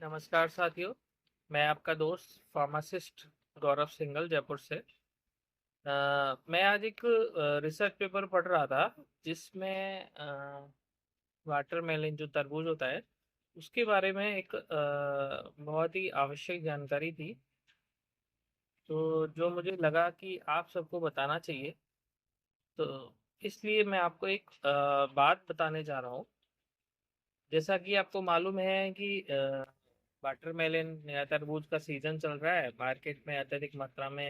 नमस्कार साथियों। मैं आपका दोस्त फार्मासिस्ट गौरव सिंघल जयपुर से। मैं आज एक रिसर्च पेपर पढ़ रहा था जिसमें वाटरमेलन जो तरबूज होता है उसके बारे में एक बहुत ही आवश्यक जानकारी थी। तो जो मुझे लगा कि आप सबको बताना चाहिए, तो इसलिए मैं आपको एक बात बताने जा रहा हूँ। जैसा कि आपको मालूम है कि वाटरमेलन या तरबूज का सीजन चल रहा है, मार्केट में अत्यधिक मात्रा में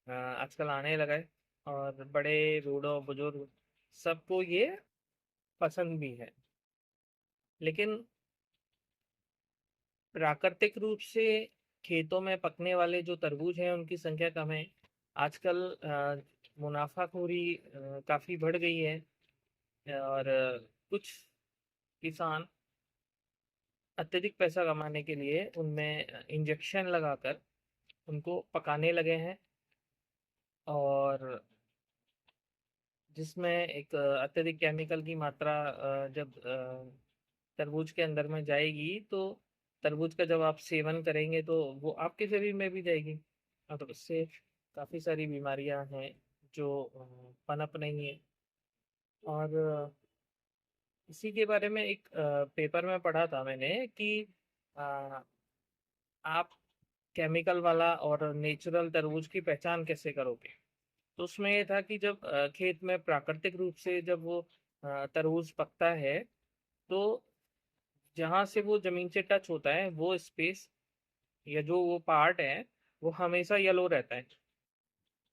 आजकल आने लगा है। और बड़े बूढ़ों बुजुर्ग सबको ये पसंद भी है। लेकिन प्राकृतिक रूप से खेतों में पकने वाले जो तरबूज हैं उनकी संख्या कम है। आजकल मुनाफाखोरी काफ़ी बढ़ गई है। और कुछ किसान अत्यधिक पैसा कमाने के लिए उनमें इंजेक्शन लगाकर उनको पकाने लगे हैं। और जिसमें एक अत्यधिक केमिकल की मात्रा जब तरबूज के अंदर में जाएगी, तो तरबूज का जब आप सेवन करेंगे तो वो आपके शरीर में भी जाएगी। तो इससे काफ़ी सारी बीमारियां हैं जो पनप रही हैं। और इसी के बारे में एक पेपर में पढ़ा था मैंने कि अ, आप केमिकल वाला और नेचुरल तरबूज की पहचान कैसे करोगे। तो उसमें ये था कि जब खेत में प्राकृतिक रूप से जब वो तरबूज पकता है, तो जहाँ से वो जमीन से टच होता है वो स्पेस या जो वो पार्ट है वो हमेशा येलो रहता है।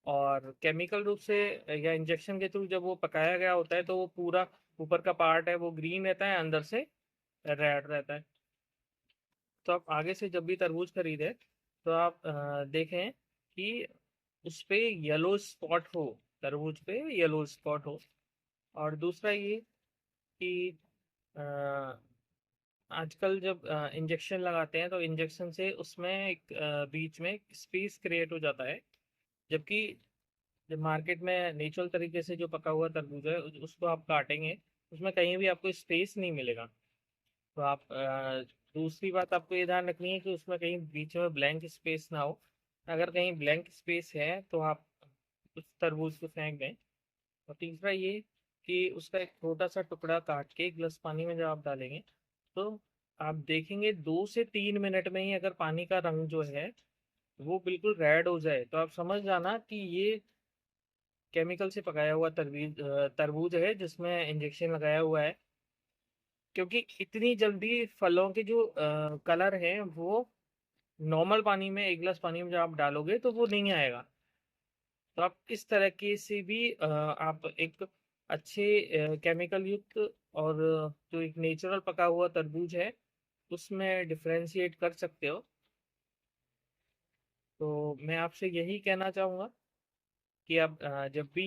और केमिकल रूप से या इंजेक्शन के थ्रू जब वो पकाया गया होता है तो वो पूरा ऊपर का पार्ट है वो ग्रीन रहता है, अंदर से रेड रहता है। तो आप आगे से जब भी तरबूज खरीदे तो आप देखें कि उस पे येलो स्पॉट हो, तरबूज पे येलो स्पॉट हो। और दूसरा ये कि अ, आजकल जब इंजेक्शन लगाते हैं तो इंजेक्शन से उसमें एक बीच में स्पेस क्रिएट हो जाता है। जबकि जब मार्केट में नेचुरल तरीके से जो पका हुआ तरबूज है उसको आप काटेंगे, उसमें कहीं भी आपको स्पेस नहीं मिलेगा। तो आप दूसरी बात आपको ये ध्यान रखनी है कि उसमें कहीं बीच में ब्लैंक स्पेस ना हो। अगर कहीं ब्लैंक स्पेस है तो आप उस तरबूज को फेंक दें। और तीसरा ये कि उसका एक छोटा सा टुकड़ा काट के एक गिलास पानी में जब आप डालेंगे, तो आप देखेंगे 2 से 3 मिनट में ही अगर पानी का रंग जो है वो बिल्कुल रेड हो जाए, तो आप समझ जाना कि ये केमिकल से पकाया हुआ तरबूज है जिसमें इंजेक्शन लगाया हुआ है। क्योंकि इतनी जल्दी फलों के जो कलर हैं वो नॉर्मल पानी में, एक गिलास पानी में जब आप डालोगे तो वो नहीं आएगा। तो आप इस तरह के से भी आप एक अच्छे केमिकल युक्त और जो एक नेचुरल पका हुआ तरबूज है उसमें डिफरेंशिएट कर सकते हो। तो मैं आपसे यही कहना चाहूँगा कि आप जब भी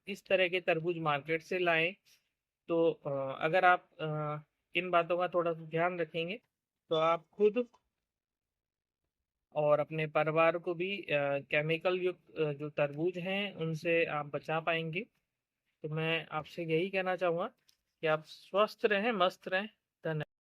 इस तरह के तरबूज मार्केट से लाएं, तो अगर आप इन बातों का थोड़ा सा ध्यान रखेंगे तो आप खुद और अपने परिवार को भी केमिकल युक्त जो तरबूज हैं उनसे आप बचा पाएंगे। तो मैं आपसे यही कहना चाहूँगा कि आप स्वस्थ रहें, मस्त रहें।